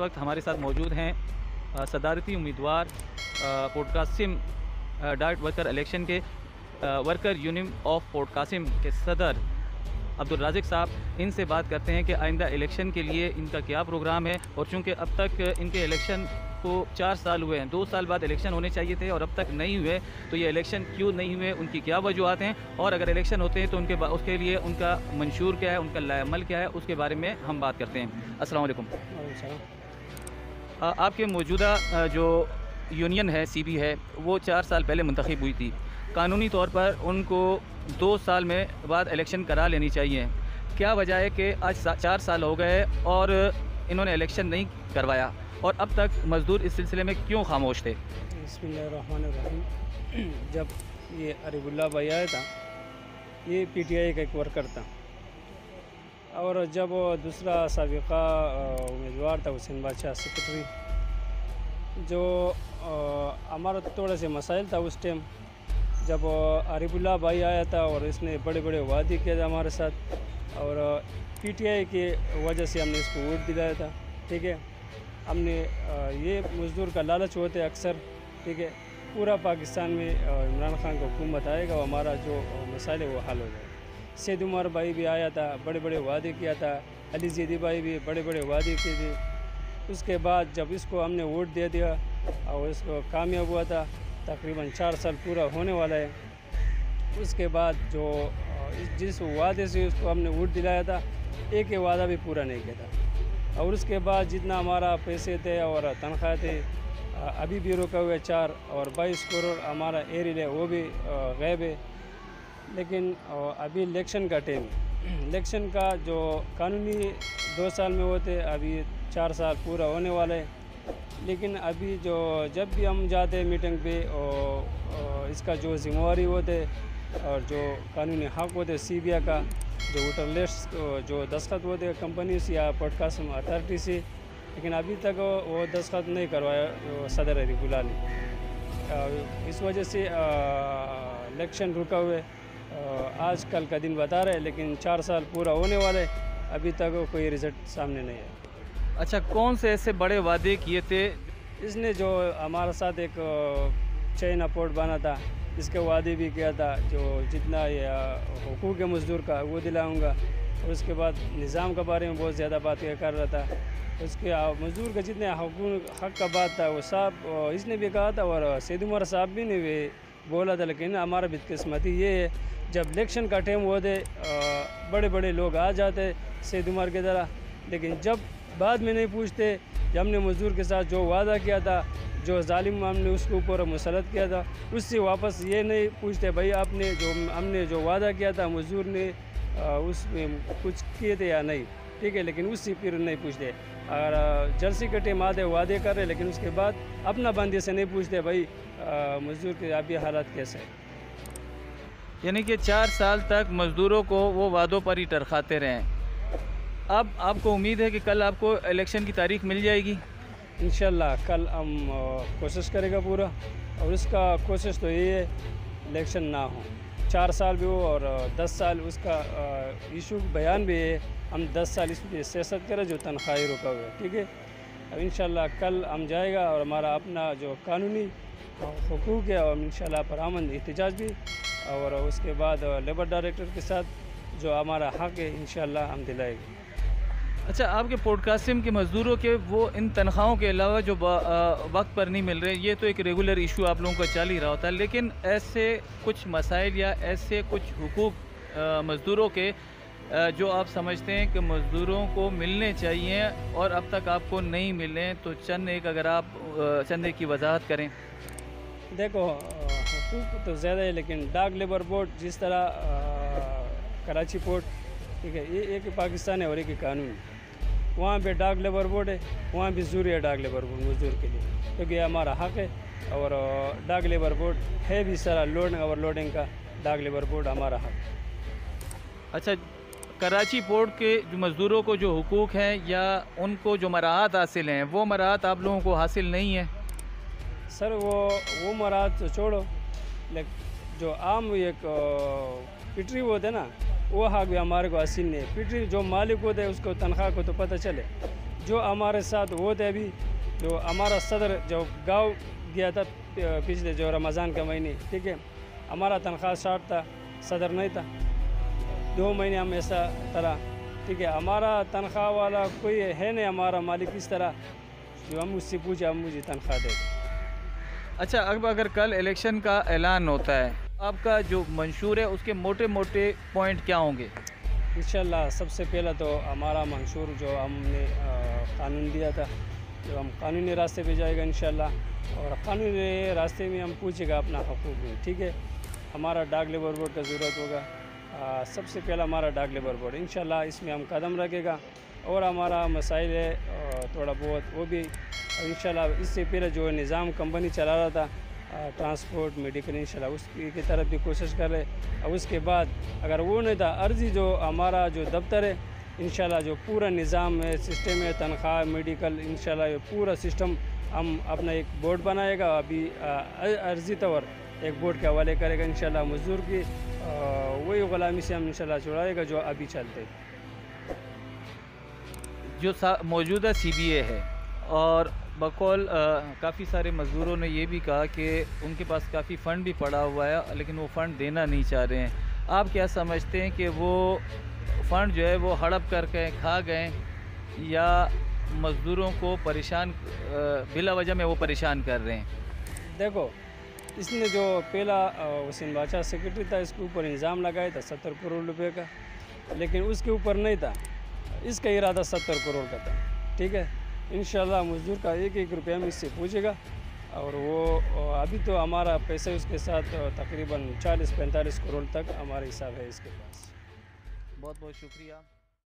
वक्त हमारे साथ मौजूद हैं सदारती उम्मीदवार पोर्ट कासिम डाइट वर्कर इलेक्शन के worker union of port Qasim के सदर अब्दुल राज़िक साहब। इनसे बात करते हैं कि आइंदा इलेक्शन के लिए इनका क्या प्रोग्राम है, और चूँकि अब तक इनके इलेक्शन को 4 साल हुए हैं, 2 साल बाद इलेक्शन होने चाहिए थे और अब तक नहीं हुए, तो ये इलेक्शन क्यों नहीं हुए, उनकी क्या वजूहत हैं, और अगर इलेक्शन होते हैं तो उसके लिए उनका मंशूर क्या है, उनका लाएअमल क्या है, उसके बारे में हम बात करते हैं। अस्सलाम वालेकुम। आपके मौजूदा जो यूनियन है CB है, वो 4 साल पहले मुंतखब हुई थी। कानूनी तौर पर उनको 2 साल में बाद इलेक्शन करा लेनी चाहिए। क्या वजह है कि आज 4 साल हो गए और इन्होंने इलेक्शन नहीं करवाया, और अब तक मज़दूर इस सिलसिले में क्यों खामोश थे? बिस्मिल्लाहिर्रहमानिर्रहीम। जब ये अरीबुल्ला भाई आया था, ये PTI का एक वर्कर था, और जब दूसरा साबिका उम्मीदवार था हुसैन बादशाह सेक्रेटरी, जो हमारा थोड़े से मसाइल था उस टाइम। जब अरीबुल्ला भाई आया था और इसने बड़े बड़े वादे किए थे हमारे साथ, और PTI की वजह से हमने इसको वोट दिलाया था। ठीक है, हमने ये मज़दूर का लालच होते अक्सर। ठीक है, पूरा पाकिस्तान में इमरान खान का हुकूमत आएगा, और हमारा जो मसाइल है वो हल हो जाएगा। सैद उमर भाई भी आया था, बड़े बड़े वादे किया था। अली ज़ैदी भाई भी बड़े बड़े वादे किए थे। उसके बाद जब इसको हमने वोट दे दिया और इसको कामयाब हुआ था, तकरीबन 4 साल पूरा होने वाला है। उसके बाद जो जिस वादे से उसको हमने वोट दिलाया था, एक वादा भी पूरा नहीं किया था। और उसके बाद जितना हमारा पैसे थे और तनख्वाह थे, अभी भी रुका हुआ है 4 और 22 करोड़ हमारा एरियल है, वो भी गायब है। लेकिन अभी इलेक्शन का टाइम, इलेक्शन का जो कानूनी 2 साल में होते, अभी 4 साल पूरा होने वाला है। लेकिन अभी जो जब भी हम जाते हैं मीटिंग पे, और इसका जो जिम्मेवारी होते और जो कानूनी हक़ होते CBI का, जो वोटर लिस्ट जो दस्तखत होते हैं कंपनी से या पोर्ट कासिम अथॉरिटी से, लेकिन अभी तक वो दस्तखत नहीं करवाया सदर अरीबुल्ला ने। इस वजह से इलेक्शन रुका हुए, आज कल का दिन बता रहे हैं, लेकिन 4 साल पूरा होने वाले, अभी तक कोई रिज़ल्ट सामने नहीं है। अच्छा, कौन से ऐसे बड़े वादे किए थे? इसने जो हमारे साथ एक चैन पोर्ट बना था, इसके वादे भी किया था, जो जितना हुकूक मज़दूर का वो दिलाऊंगा। उसके बाद निज़ाम के बारे में बहुत ज़्यादा बात कर रहा था। उसके मज़दूर का जितने हक़ का बात था वो साहब इसने भी कहा था, और सैद उमर साहब भी ने भी बोला था। लेकिन हमारा बदकिस्मती ये है, जब इलेक्शन का टाइम होते बड़े बड़े लोग आ जाते सैद उमर की तरह, लेकिन जब बाद में नहीं पूछते। जब हमने मज़दूर के साथ जो वादा किया था, जो जालिम हमने उसके ऊपर मुसलत किया था, उससे वापस ये नहीं पूछते भाई आपने हमने जो वादा किया था मज़दूर ने उसमें कुछ किए थे या नहीं। ठीक है, लेकिन उससे फिर नहीं पूछते। और जर्सी के टाइम आधे वादे कर रहे, लेकिन उसके बाद अपना बंदे से नहीं पूछते भाई मज़दूर के अभी हालात कैसे हैं। यानी कि 4 साल तक मज़दूरों को वो वादों पर ही टरखाते रहें। अब आपको उम्मीद है कि कल आपको इलेक्शन की तारीख मिल जाएगी? इंशाल्लाह कल हम कोशिश करेगा पूरा, और उसका कोशिश तो ये है इलेक्शन ना हो, 4 साल भी हो और 10 साल। उसका इशू बयान भी है, हम 10 साल इस पर सियासत करें जो तनख्वाही रुका हुआ है। ठीक है, अब इंशाल्लाह कल हम जाएगा, और हमारा अपना जो कानूनी हुकूक है, और इंशाल्लाह परआमद एहतजाज भी, और उसके बाद लेबर डायरेक्टर के साथ जो हमारा हक़ है इंशाल्लाह हम दिलाएंगे। अच्छा, आपके पोर्ट कासिम के मज़दूरों के वो इन तनख्वाहों के अलावा जो वक्त पर नहीं मिल रहे, ये तो एक रेगुलर इशू आप लोगों का चल ही रहा होता है, लेकिन ऐसे कुछ मसाइल या ऐसे कुछ हुकूक मज़दूरों के जो आप समझते हैं कि मज़दूरों को मिलने चाहिए और अब तक आपको नहीं मिले, तो अगर आप चंद एक की वजाहत करें। देखो, हुकूक तो ज़्यादा है, लेकिन डाक लेबर बोर्ड जिस तरह कराची पोर्ट, ठीक है, ये एक पाकिस्तान है और एक कानून। वहाँ पे डाक लेबर बोर्ड है, वहाँ भी ज़रूरी है डाक लेबर बोर्ड मज़दूर के लिए, क्योंकि ये हमारा हक़ है। और डाक लेबर बोर्ड है भी सारा लोडिंग और लोडिंग का, डाक लेबर बोर्ड हमारा हक़। अच्छा, कराची पोर्ट के जो मज़दूरों को जो हुकूक हैं या उनको जो मराहत हासिल हैं, वो मराहत आप लोगों को हासिल नहीं है? सर वो मराहत तो छोड़ो, लेकिन जो आम एक पिटरी होते ना, वो हक़ भी हमारे को हासिल नहीं है। पिटरी जो मालिक होते हैं उसको तनख्वाह को तो पता चले, जो हमारे साथ वो थे अभी, जो हमारा सदर जो गांव गया था पिछले जो रमज़ान का महीने, ठीक है, हमारा तनख्वाह 60 था, सदर नहीं था, 2 महीने हम ऐसा तरह, ठीक है, हमारा तनख्वाह वाला कोई है नहीं, हमारा मालिक इस तरह जो हम उससे पूछे हम मुझे तनख्वाह दे दें। अच्छा, अब अगर कल इलेक्शन का ऐलान होता है, आपका जो मंशूर है उसके मोटे मोटे पॉइंट क्या होंगे? इंशाल्लाह सबसे पहला तो हमारा मंशूर जो हमने कानून दिया था, जो हम कानूनी रास्ते पे जाएगा इंशाल्लाह, और कानूनी रास्ते में हम पूछेगा अपना हकूक़ भी, ठीक है। हमारा डाक लेबर बोर्ड का ज़रूरत होगा, सबसे पहला हमारा डाक लेबर बोर्ड इंशाल्लाह इसमें हम कदम रखेगा, और हमारा मसाइल है थोड़ा बहुत वो भी इंशाल्लाह। इससे पहले जो निज़ाम कंपनी चला रहा था ट्रांसपोर्ट मेडिकल, इंशाल्लाह उसकी की तरफ भी कोशिश कर रहे। और उसके बाद अगर वो नहीं था, अर्जी जो हमारा जो दफ्तर है इंशाल्लाह, जो पूरा निज़ाम है, सिस्टम है, तनख्वाह मेडिकल, इंशाल्लाह ये पूरा सिस्टम हम अपना एक बोर्ड बनाएगा, अभी अर्जी तौर एक बोर्ड के हवाले करेगा इंशाल्लाह। मज़दूर की वही ग़ुलामी से हम इंशाल्लाह छुड़ाएगा जो अभी चलते। जो मौजूदा CBA है, और बकौल काफ़ी सारे मज़दूरों ने ये भी कहा कि उनके पास काफ़ी फ़ंड भी पड़ा हुआ है, लेकिन वो फ़ंड देना नहीं चाह रहे हैं। आप क्या समझते हैं कि वो फ़ंड जो है वो हड़प करके खा गए, या मज़दूरों को परेशान बिला वजह में वो परेशान कर रहे हैं? देखो, इसने जो पहला हुसैन बादशाह सेक्रेटरी था, इसके ऊपर इल्ज़ाम लगाया था 70 करोड़ रुपए का, लेकिन उसके ऊपर नहीं था, इसका इरादा 70 करोड़ का था, ठीक है। इंशाल्लाह मज़दूर का एक एक रुपया में इससे पूछेगा, और वो अभी तो हमारा पैसे उसके साथ तकरीबन 40-45 करोड़ तक हमारा हिसाब है इसके पास। बहुत बहुत शुक्रिया।